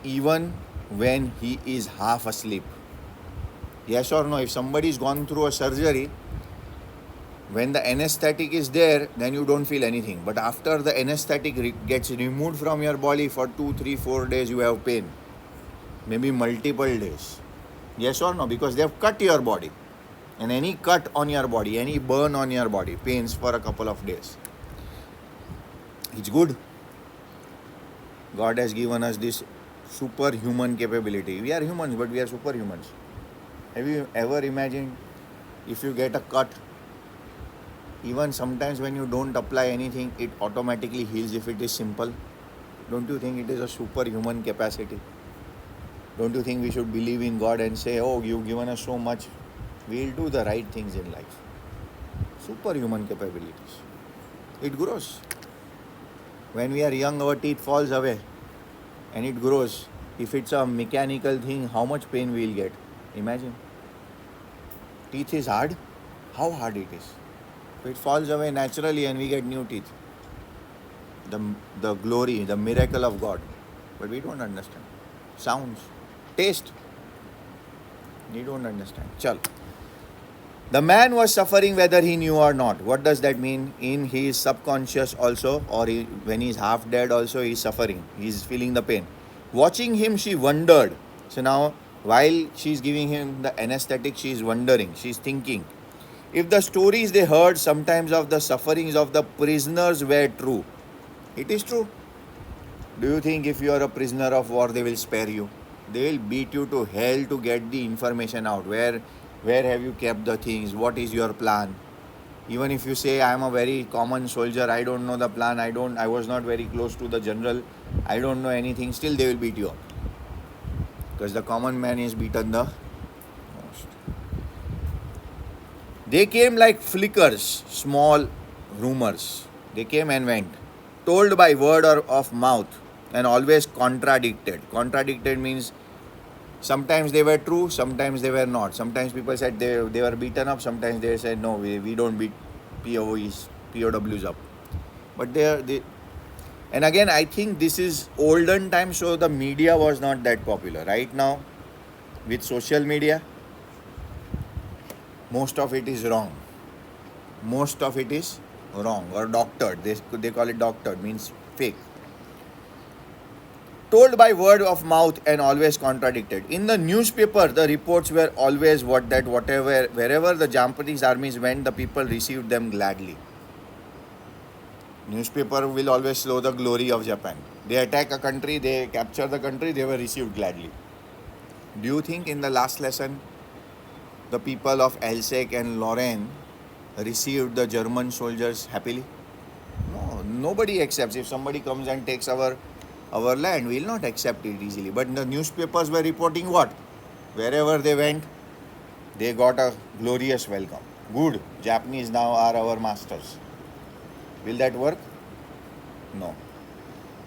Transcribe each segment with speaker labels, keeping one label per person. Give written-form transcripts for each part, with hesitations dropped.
Speaker 1: even when he is half asleep. Yes or no? If somebody is gone through a surgery, when the anesthetic is there, then you don't feel anything. But after the anesthetic gets removed from your body for 2, 3, 4 days, you have pain. Maybe multiple days. Yes or no? Because they have cut your body. And any cut on your body, any burn on your body, pains for a couple of days. It's good. God has given us this superhuman capability. We are humans, but we are superhumans. Have you ever imagined if you get a cut, even sometimes when you don't apply anything, it automatically heals if it is simple? Don't you think it is a superhuman capacity? Don't you think we should believe in God and say, oh, you've given us so much, we'll do the right things in life? Superhuman capabilities. It grows. When we are young, our teeth falls away and it grows. If it's a mechanical thing, how much pain we'll get? Imagine. Teeth is hard. How hard it is. So it falls away naturally and we get new teeth. The glory, the miracle of God. But we don't understand. Sounds, taste. We don't understand. Chal. The man was suffering whether he knew or not. What does that mean? In his subconscious also, or when he's half dead also, he's suffering. He's feeling the pain. Watching him, she wondered. So now, while she's giving him the anesthetic, she's wondering, she's thinking. If the stories they heard sometimes of the sufferings of the prisoners were true, it is true. Do you think if you are a prisoner of war, they will spare you? They will beat you to hell to get the information out. Where have you kept the things? What is your plan? Even if you say, I am a very common soldier, I don't know the plan, I was not very close to the general, I don't know anything, still they will beat you up. Because the common man is beaten the most. They came like flickers, small rumors. They came and went, told by word or of mouth, and always contradicted. Contradicted means sometimes they were true, sometimes they were not. Sometimes people said they were beaten up, sometimes they said no, we don't beat POWs up. But they and again, I think this is olden times, so the media was not that popular. Right now, with social media, most of it is wrong. Most of it is wrong or doctored. They call it doctored, means fake. Told by word of mouth and always contradicted. In the newspaper, the reports were always wherever the Japanese armies went, the people received them gladly. Newspaper will always show the glory of Japan. They attack a country, they capture the country, they were received gladly. Do you think in the last lesson, the people of Alsace and Lorraine received the German soldiers happily? No, nobody accepts. If somebody comes and takes our land, we will not accept it easily. But the newspapers were reporting what? Wherever they went, they got a glorious welcome. Good, Japanese now are our masters. Will that work? No.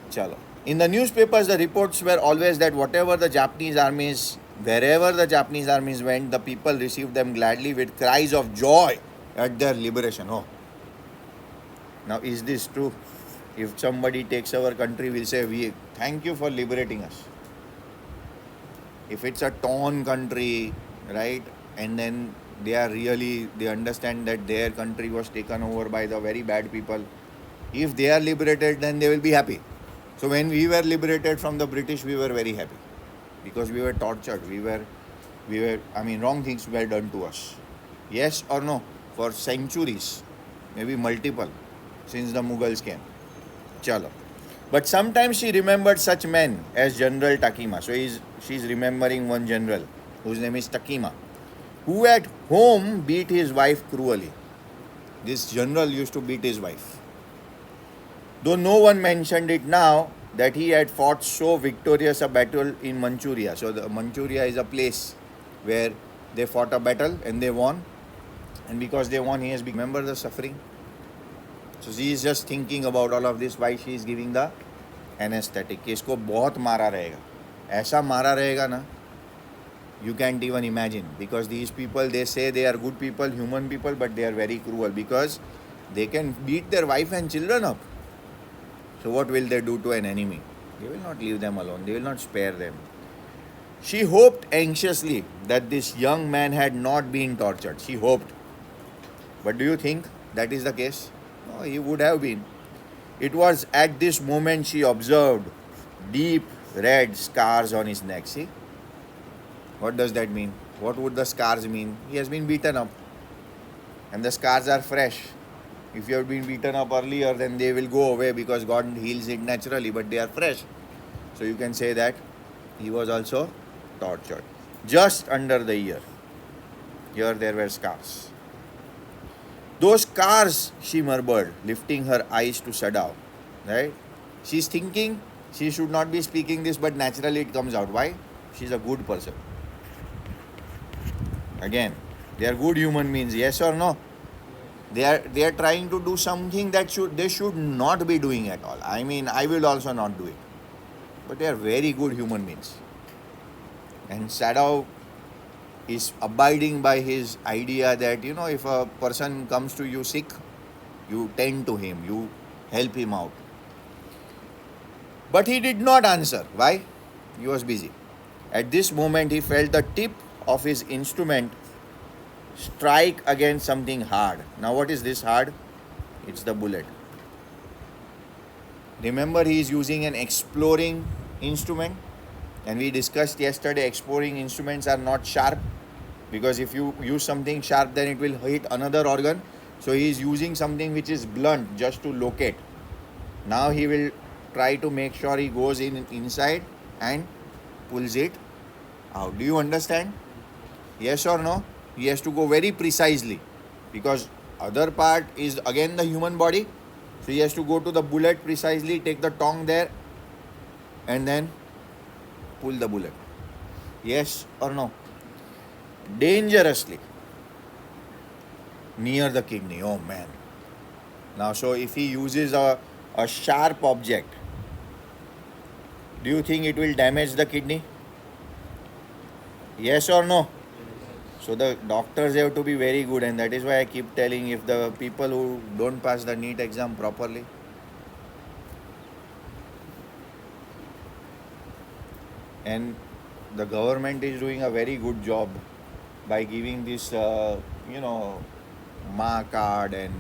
Speaker 1: Chalo. In the newspapers, the reports were always that wherever the Japanese armies went, the people received them gladly with cries of joy at their liberation. Oh. Now, is this true? If somebody takes our country, we'll say, we thank you for liberating us. If it's a torn country, right, and then they understand that their country was taken over by the very bad people. If they are liberated, then they will be happy. So when we were liberated from the British, we were very happy. Because we were tortured. Wrong things were done to us. Yes or no? For centuries, maybe multiple, since the Mughals came. Chalo. But sometimes she remembered such men as General Takima. So she's remembering one general whose name is Takima, who at home beat his wife cruelly. This general used to beat his wife. Though no one mentioned it now that he had fought so victorious a battle in Manchuria. So the Manchuria is a place where they fought a battle and they won. And because they won, he has remembered the suffering. So she is just thinking about all of this, why she is giving the anesthetic. कि इसको बहुत मारा रहेगा. ऐसा मारा रहेगा ना, you can't even imagine. Because these people, they say they are good people, human people, but they are very cruel because they can beat their wife and children up. So what will they do to an enemy? They will not leave them alone. They will not spare them. She hoped anxiously that this young man had not been tortured. She hoped. But do you think that is the case? No, he would have been. It was at this moment she observed deep red scars on his neck. See? What does that mean? What would the scars mean? He has been beaten up. And the scars are fresh. If you have been beaten up earlier, then they will go away because God heals it naturally, but they are fresh. So you can say that he was also tortured. Just under the ear. Here there were scars. Those scars, she murmured, lifting her eyes to Sadao. Right? She's thinking she should not be speaking this, but naturally it comes out. Why? She's a good person. Again, they are good human beings, yes or no? They are trying to do something that they should not be doing at all. I mean, I will also not do it. But they are very good human beings. And Sadao is abiding by his idea that, if a person comes to you sick, you tend to him, you help him out. But he did not answer. Why? He was busy. At this moment, he felt the tip of his instrument strike against something hard. Now, what is this hard? It's the bullet. Remember, he is using an exploring instrument, and we discussed yesterday exploring instruments are not sharp, because if you use something sharp, then it will hit another organ. So he is using something which is blunt just to locate. Now he will try to make sure he goes inside and pulls it out. Do you understand? Yes or no? He has to go very precisely, because other part is again the human body. So he has to go to the bullet precisely, take the tongue there, and then pull the bullet. Yes or no? Dangerously near the kidney. Oh man. Now, so if he uses a sharp object, do you think it will damage the kidney? Yes or no? So the doctors have to be very good, and that is why I keep telling, if the people who don't pass the NEET exam properly, and the government is doing a very good job by giving this, Ma card and,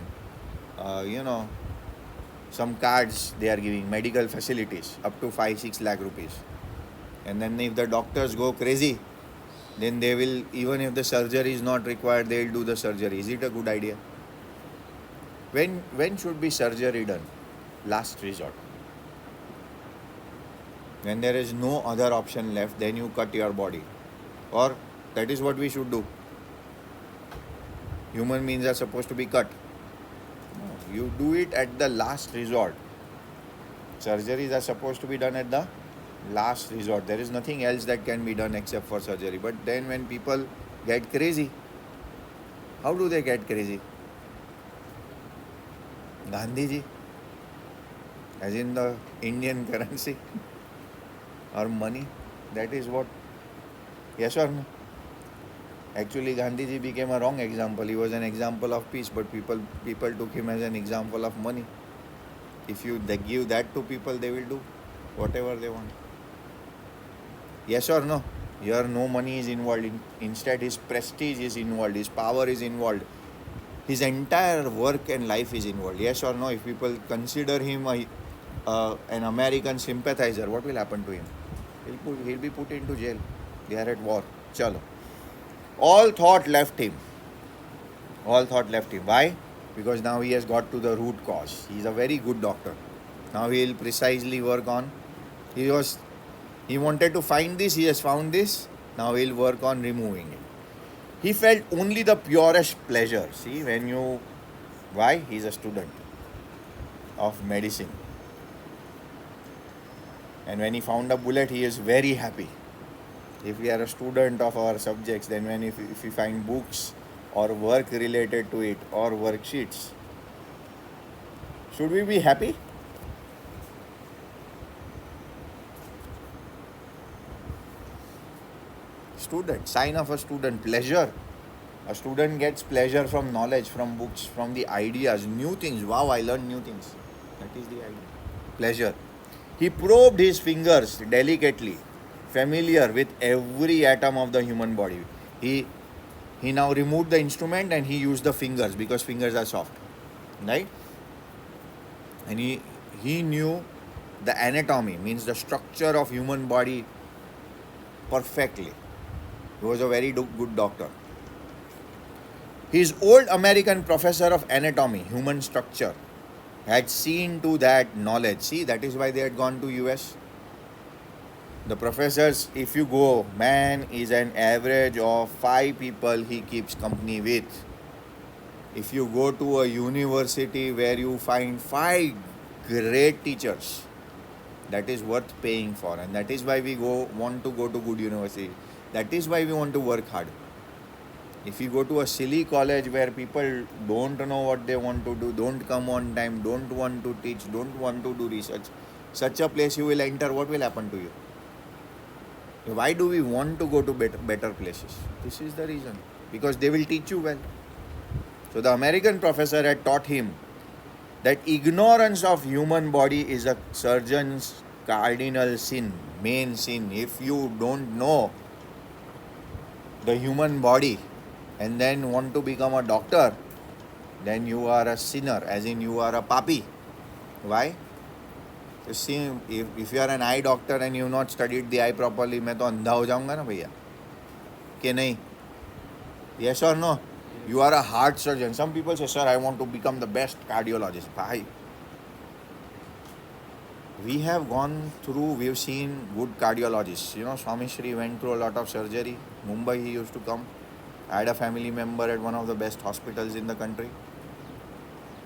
Speaker 1: some cards they are giving, medical facilities up to 5-6 lakh rupees. And then if the doctors go crazy, then they will, even if the surgery is not required, they will do the surgery. Is it a good idea? When should be surgery done? Last resort. When there is no other option left, then you cut your body. Or that is what we should do. Human beings are supposed to be cut. No, you do it at the last resort. Surgeries are supposed to be done at the last resort. There is nothing else that can be done except for surgery. But then when people get crazy, how do they get crazy? Gandhiji, as in the Indian currency or money, that is what. Yes or no? Actually, Gandhiji became a wrong example. He was an example of peace, but people took him as an example of money. If you give that to people, they will do whatever they want. Yes or no? Here no money is involved. Instead, his prestige is involved. His power is involved. His entire work and life is involved. Yes or no? If people consider him an American sympathizer, what will happen to him? He'll be put into jail. They are at war. Chalo. All thought left him. Why? Because now he has got to the root cause. He is a very good doctor. Now he will precisely work on. He wanted to find this. He has found this. Now he will work on removing it. He felt only the purest pleasure. See, why? He is a student of medicine. And when he found a bullet, he is very happy. If we are a student of our subjects, then if we find books or work related to it or worksheets, should we be happy? Student, sign of a student, pleasure. A student gets pleasure from knowledge, from books, from the ideas, new things. Wow, I learned new things. That is the idea. Pleasure. He probed his fingers delicately, familiar with every atom of the human body. He he now removed the instrument and he used the fingers because fingers are soft, right? And he knew the anatomy, means the structure of human body perfectly. He was a very good doctor. His old American professor of anatomy, human structure, had seen to that knowledge. See, that is why they had gone to US. The professors, if you go, man is an average of 5 people he keeps company with. If you go to a university where you find 5 great teachers, that is worth paying for, and that is why we want to go to good university. That is why we want to work hard. If you go to a silly college where people don't know what they want to do, don't come on time, don't want to teach, don't want to do research, such a place you will enter, what will happen to you? Why do we want to go to better places? This is the reason. Because they will teach you well. So the American professor had taught him that ignorance of human body is a surgeon's cardinal sin, main sin. If you don't know the human body and then want to become a doctor, then you are a sinner, as in you are a papi. Why? You see, if you are an eye doctor and you have not studied the eye properly, मैं तो अंधा हो जाऊंगा ना भैया, कि नहीं? Yes or no? You are a heart surgeon. Some people say, sir, I want to become the best cardiologist. Why? We have gone through, we've seen good cardiologists. You know, Swami Shri went through a lot of surgery. Mumbai, he used to come. I had a family member at one of the best hospitals in the country.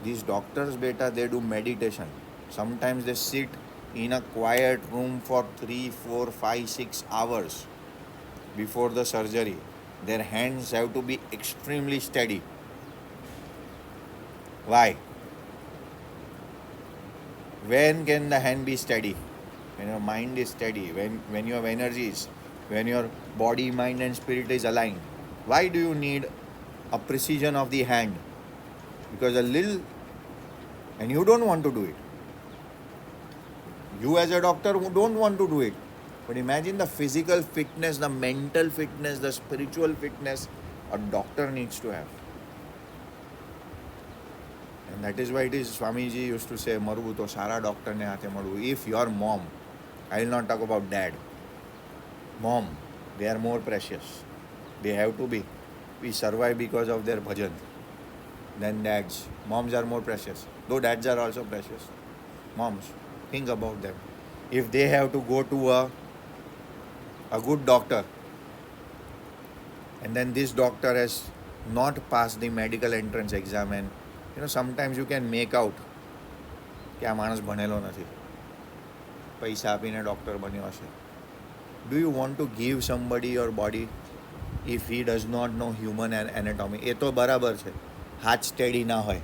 Speaker 1: These doctors, beta, they do meditation. Sometimes they sit in a quiet room for 3, 4, 5, 6 hours before the surgery. Their hands have to be extremely steady. Why? When can the hand be steady? When your mind is steady, when you have energies, when your body, mind and spirit is aligned. Why do you need a precision of the hand? Because a little, and you don't want to do it. You as a doctor who don't want to do it. But imagine the physical fitness, the mental fitness, the spiritual fitness a doctor needs to have. And that is why it is, Swamiji used to say, Marvu to sara doctor ne haathe maru. If your mom, I will not talk about dad, mom, they are more precious. They have to be. We survive because of their bhajan. Then dads. Moms are more precious. Though dads are also precious. Moms, think about them. If they have to go to a good doctor, and then this doctor has not passed the medical entrance exam, and sometimes you can make out કે આ માણસ ભણેલો નથી, પૈસા આપીને doctor બન્યો હશે. Do you want to give somebody your body if he does not know human anatomy? એ તો બરાબર છે, હાથ સ્ટેડી ના હોય.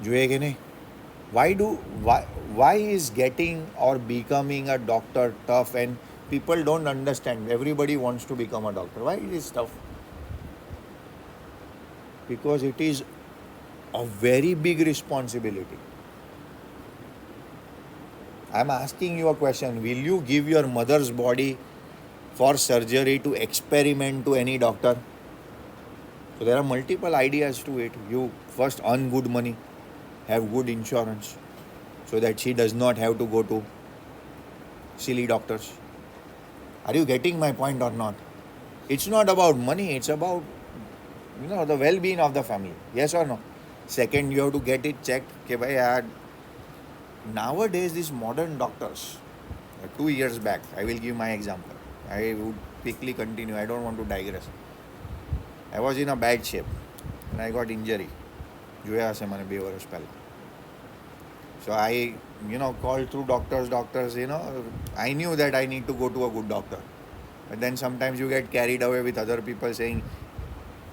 Speaker 1: જોઈએ કે નહીં? Why is getting or becoming a doctor tough, and people don't understand? Everybody wants to become a doctor. Why it is tough? Because it is a very big responsibility. I'm asking you a question. Will you give your mother's body for surgery to experiment to any doctor? So there are multiple ideas to it. You first earn good money, have good insurance, so that she does not have to go to silly doctors. Are you getting my point or not? It's not about money, it's about the well-being of the family. Yes or no? Second, you have to get it checked. Nowadays, these modern doctors, 2 years back, I will give my example. I would quickly continue. I don't want to digress. I was in a bad shape and I got injury. જોયા હશે મને 2 વર્ષ પહેલાં. So I, called through doctors. I knew that I need to go to a good doctor. But then sometimes you get carried away with other people saying,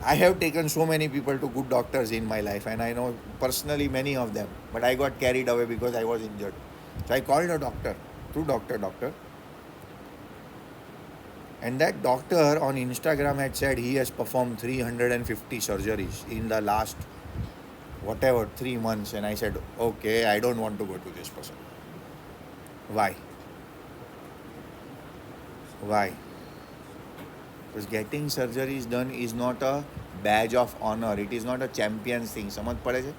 Speaker 1: I have taken so many people to good doctors in my life, and I know personally many of them, but I got carried away because I was injured. So I called a doctor, through doctor. And that doctor on Instagram had said he has performed 350 surgeries in the last whatever, 3 months, and I said, okay, I don't want to go to this person. Why? Why? Because getting surgeries done is not a badge of honor. It is not a champion's thing. समझ पड़े छे?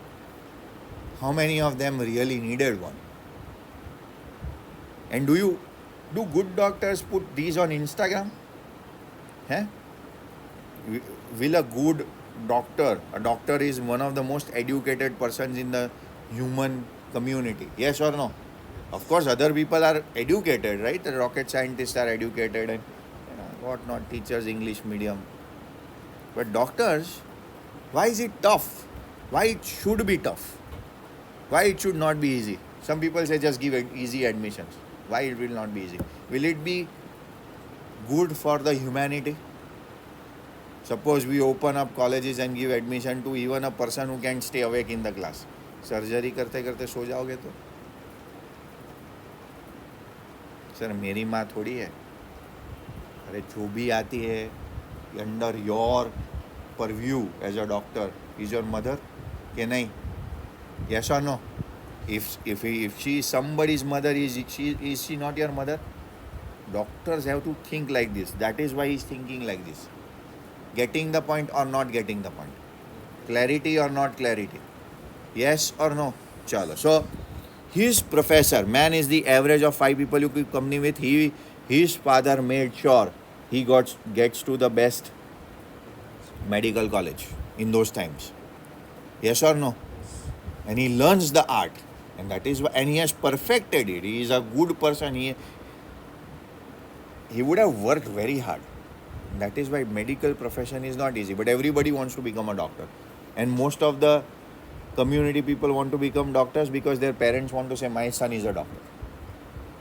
Speaker 1: How many of them really needed one? And do good doctors put these on Instagram? Huh? Will a good doctor, a doctor is one of the most educated persons in the human community. Yes or no? Of course, other people are educated, right? The rocket scientists are educated and what not, teachers, English medium. But doctors, why is it tough? Why it should be tough? Why it should not be easy? Some people say just give easy admissions. Why it will not be easy? Will it be good for the humanity? Suppose we open up colleges and give admission to even a person who can stay awake in the class. Surgery करते करते सो जाओगे तो sir मेरी माँ थोड़ी है. अरे जो भी आती है under your purview as a doctor is your mother कि नहीं? Yes or no? If she is somebody's mother, is she not your mother? Doctors have to think like this. That is why he's thinking like this. Getting the point or not getting the point? Clarity or not clarity? Yes or no? Chalo. So his professor, man is the average of 5 people you keep company with. His father made sure he gets to the best medical college in those times. Yes or no? And he learns the art, and that is why, and he has perfected it. He is a good person. He would have worked very hard. That is why medical profession is not easy. But everybody wants to become a doctor, and most of the community people want to become doctors because their parents want to say, my son is a doctor.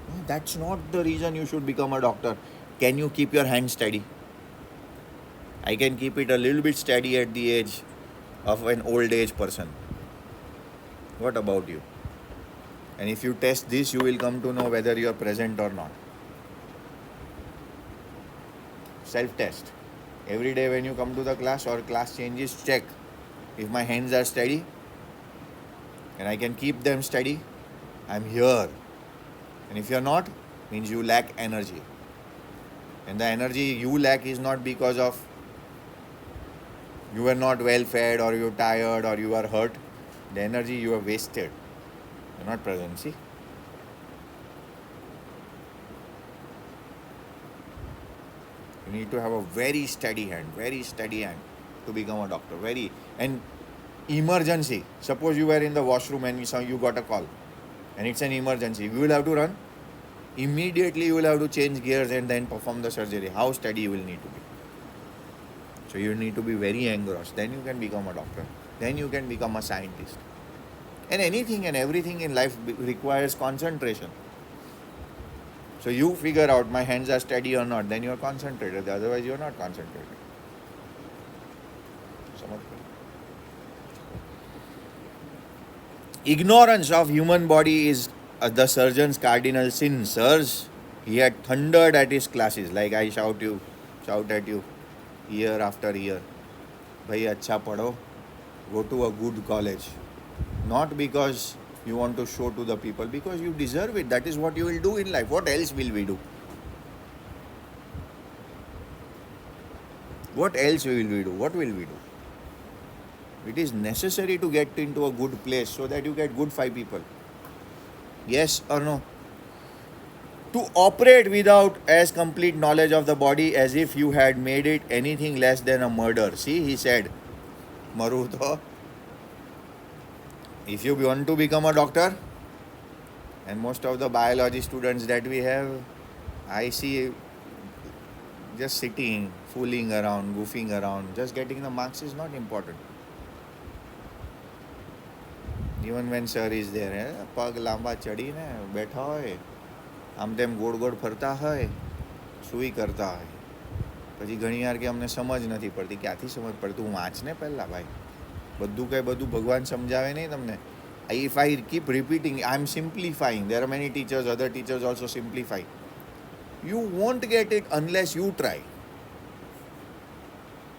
Speaker 1: No, that's not the reason you should become a doctor. Can you keep your hand steady? I can keep it a little bit steady at the age of an old age person. What about you? And if you test this, you will come to know whether you are present or not. Self-test. Every day when you come to the class or class changes, check if my hands are steady and I can keep them steady, I'm here. And if you're not, means you lack energy. And the energy you lack is not because of you were not well fed or you're tired or you are hurt. The energy you have wasted. You're not present, see? You need to have a very steady hand to become a doctor. And emergency. Suppose you were in the washroom and you got a call and it's an emergency. You will have to run. Immediately you will have to change gears and then perform the surgery. How steady you will need to be. So you need to be very engrossed. Then you can become a doctor. Then you can become a scientist. And anything and everything in life requires concentration. So you figure out my hands are steady or not, then you are concentrated. Otherwise you are not concentrated. Ignorance of human body is the surgeon's cardinal sin. Sirs, he had thundered at his classes like I shout at you year after year. Bhai acha padho, go to a good college. Not because you want to show to the people, because you deserve it. That is what you will do in life. What else will we do? What else will we do? What will we do? It is necessary to get into a good place so that you get good 5 people. Yes or no? To operate without as complete knowledge of the body as if you had made it anything less than a murder. See, he said, Maru to. If you want to become a doctor, and most of the biology students that we have, I see just sitting, fooling around, goofing around, just getting the marks is not important. Even when sir is there, પગ લાંબા ચડીને બેઠા હોય, આમ તેમ ગોળ ગોળ ફરતા હોય, સુઈ કરતા હોય. પછી ઘણી વાર કે અમને સમજ નથી પડતી. ક્યાંથી સમજ પડતી? તું વાંચને પહેલાં ભાઈ. બધું ભગવાન સમજાવે નહીં તમને. If I keep repeating, I'm simplifying. There are many teachers, other teachers also simplify. You won't get it unless you try.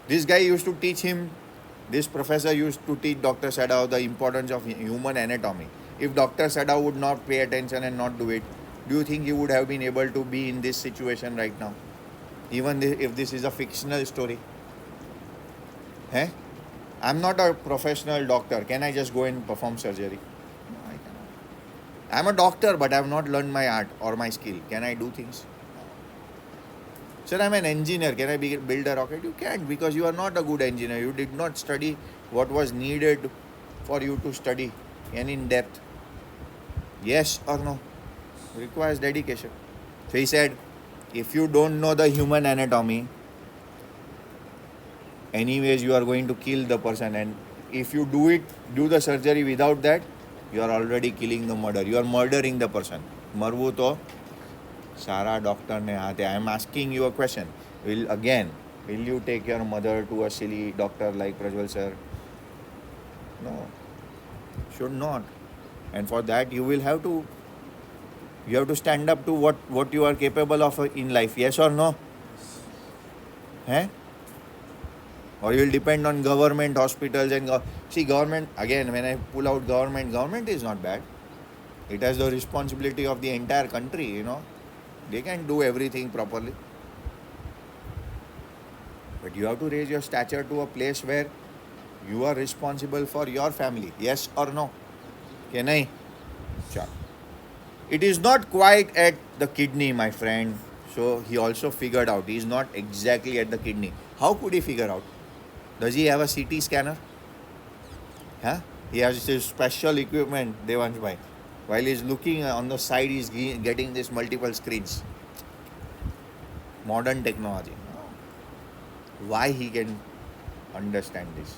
Speaker 1: This guy used to teach him This professor used to teach Dr. Sadao the importance of human anatomy. If Dr. Sadao would not pay attention and not do it, do you think he would have been able to be in this situation right now? Even if this is a fictional story. Hey? I'm not a professional doctor. Can I just go and perform surgery? No, I cannot. I'm a doctor, but I have not learned my art or my skill. Can I do things? Sir, I'm an engineer. Can I build a rocket? You can't, because you are not a good engineer. You did not study what was needed for you to study and in depth. Yes or no? Requires dedication. So he said, if you don't know the human anatomy, anyways you are going to kill the person, and if you do the surgery without that, you are already killing the murder. You are murdering the person. मरवू तो सारा doctor ने हाथ है. I am asking you a question. Will you take your mother to a silly doctor like Prajwal sir? No, should not. And for that you have to stand up to what you are capable of in life. Yes or no? Eh? Or you will depend on government hospitals and see, government, again, when I pull out government is not bad. It has the responsibility of the entire country, They can do everything properly. But you have to raise your stature to a place where you are responsible for your family. Yes or no? Can I? Sure. It is not quite at the kidney, my friend. So he also figured out. He is not exactly at the kidney. How could he figure out? Does he have a CT scanner? Huh? He has this special equipment, Devansh Bhai. While he's looking on the side, he's getting this multiple screens. Modern technology. Why he can understand this?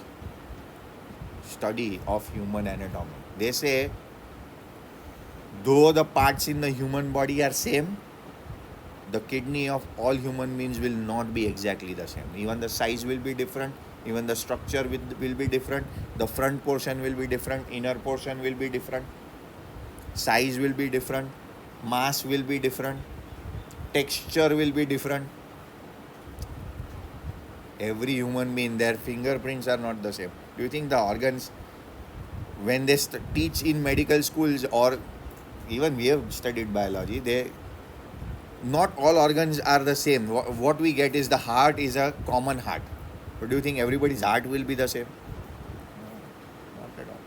Speaker 1: Study of human anatomy. They say, though the parts in the human body are same, the kidney of all human beings will not be exactly the same. Even the size will be different. Even the structure will be different. The front portion will be different. Inner portion will be different. Size will be different. Mass will be different. Texture will be different. Every human being, their fingerprints are not the same. Do you think the organs, when they teach in medical schools, or even we have studied biology, not all organs are the same. What we get is the heart is a common heart. But do you think everybody's heart will be the same? No, not at all.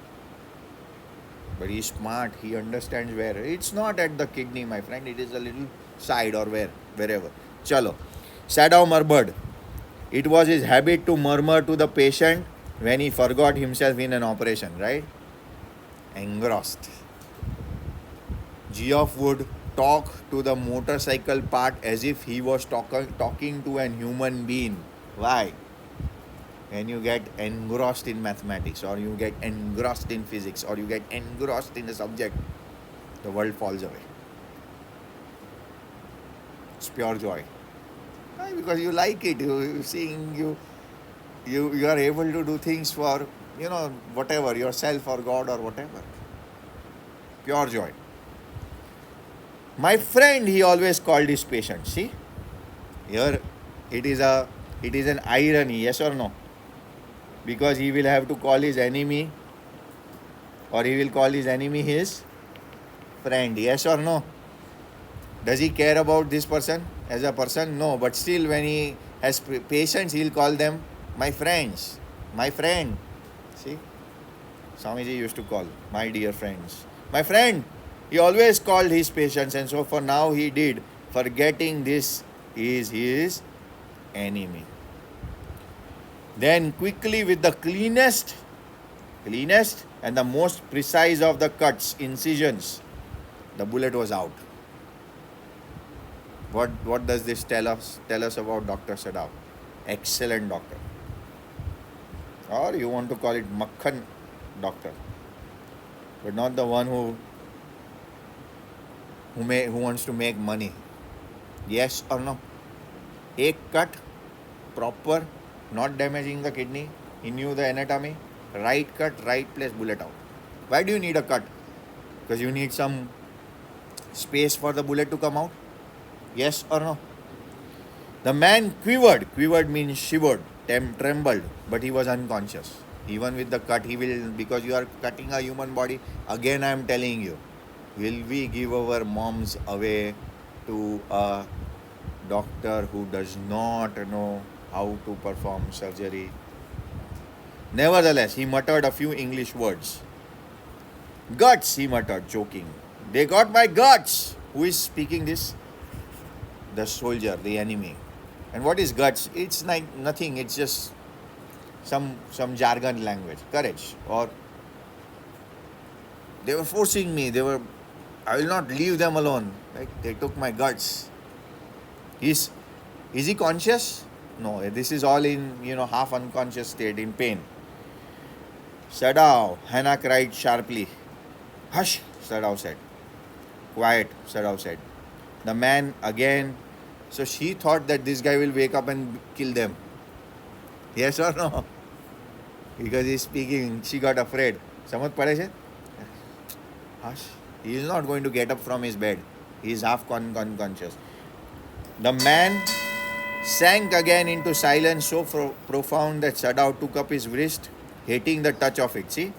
Speaker 1: But he's smart. He understands where. It's not at the kidney, my friend. It is a little side or wherever. Chalo. Sadao murmured. It was his habit to murmur to the patient when he forgot himself in an operation, right? Engrossed. Geoff would talk to the motorcycle part as if he was talking to an human being. Why? When you get engrossed in mathematics, or you get engrossed in physics, or you get engrossed in a subject, the world falls away. It's pure joy. Why? Because you like it. You are able to do things for, whatever, yourself or God or whatever. Pure joy. My friend, he always called his patient. See? Here it is an irony, yes or no? Because he will have to call his enemy, or he will call his enemy his friend. Yes or no? Does he care about this person as a person? No. But still, when he has patients, he will call them my friends. My friend. See? Swamiji used to call my dear friends. My friend. He always called his patients, and so for now he did, forgetting this is his enemy. Then quickly, with the cleanest and the most precise of the cuts, incisions, the bullet was out. What does this tell us about Dr. Sadao? Excellent doctor. Or you want to call it Makhan doctor. But not the one who wants to make money. Yes or no? A cut, proper, not damaging the kidney. He knew the anatomy. Right cut, right place, bullet out. Why do you need a cut? Because you need some space for the bullet to come out. Yes or no? The man quivered. Quivered means shivered, trembled, but he was unconscious. Even with the cut, he will, because you are cutting a human body. Again, I am telling you, will we give our moms away to a doctor who does not know how to perform surgery? Nevertheless, he muttered a few English words. Guts, he muttered, joking. They got my guts. Who is speaking this? The soldier, the enemy. And what is guts? It's like nothing. It's just some jargon language. Courage. Or they were forcing me. I will not leave them alone. Like they took my guts. Is he conscious? No. This is all in half unconscious state, in pain. Sadao, Hannah cried sharply. Hush, Sadao said. Quiet, Sadao said. The man again. So she thought that this guy will wake up and kill them. Yes or no? Because he's speaking, she got afraid. Samajh pade chhe? Hush. He is not going to get up from his bed. He is half unconscious. The man sank again into silence so profound that Sadao took up his wrist, hating the touch of it. See?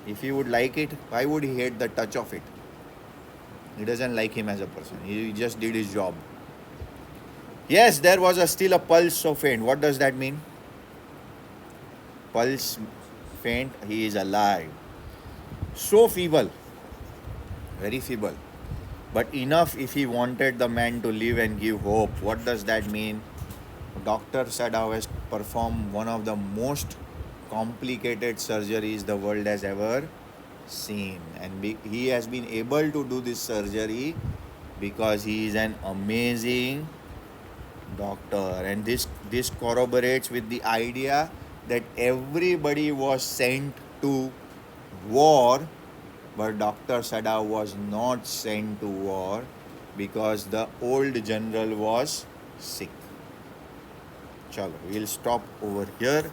Speaker 1: If he would like it, why would he hate the touch of it? He doesn't like him as a person. He just did his job. Yes, there was still a pulse so faint. What does that mean? Pulse faint, he is alive. So feeble, very feeble. But enough if he wanted the man to live and give hope. What does that mean? Dr. Sadao has performed one of the most complicated surgeries the world has ever seen. And he has been able to do this surgery because he is an amazing doctor. And this corroborates with the idea that everybody was sent to war, but Dr. Sadao was not sent to war because the old general was sick. Chalo, we'll stop over here.